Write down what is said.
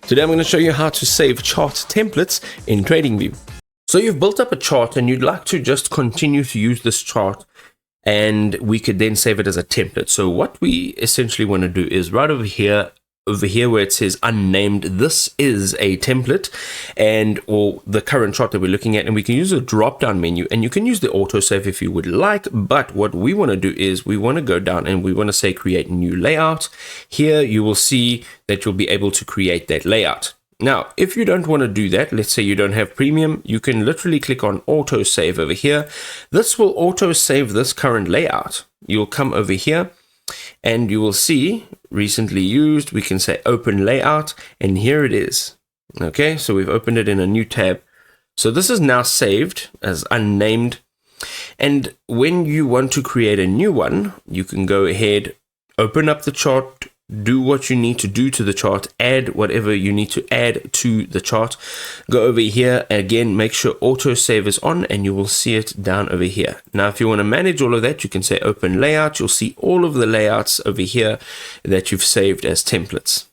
Today I'm going to show you how to save chart templates in TradingView. So you've built up a chart and you'd like to just continue to use this chart, and we could then save it as a template. So what we essentially want to do is right over here where it says unnamed, this is a template or the current chart that we're looking at, and we can use a drop down menu, and you can use the autosave if you would like. But what we want to do is we want to go down and we want to say create new layout. Here you will see that you'll be able to create that layout. Now, if you don't want to do that, let's say you don't have premium, you can literally click on autosave over here. This will autosave this current layout. You'll come over here and you will see recently used. We can say open layout, and here it is. Okay, so we've opened it in a new tab. So this is now saved as unnamed. And when you want to create a new one, you can go ahead, open up the chart, do what you need to do to the chart, add whatever you need to add to the chart. Go over here again, make sure autosave is on, and you will see it down over here. Now, if you want to manage all of that, you can say open layout. You'll see all of the layouts over here that you've saved as templates.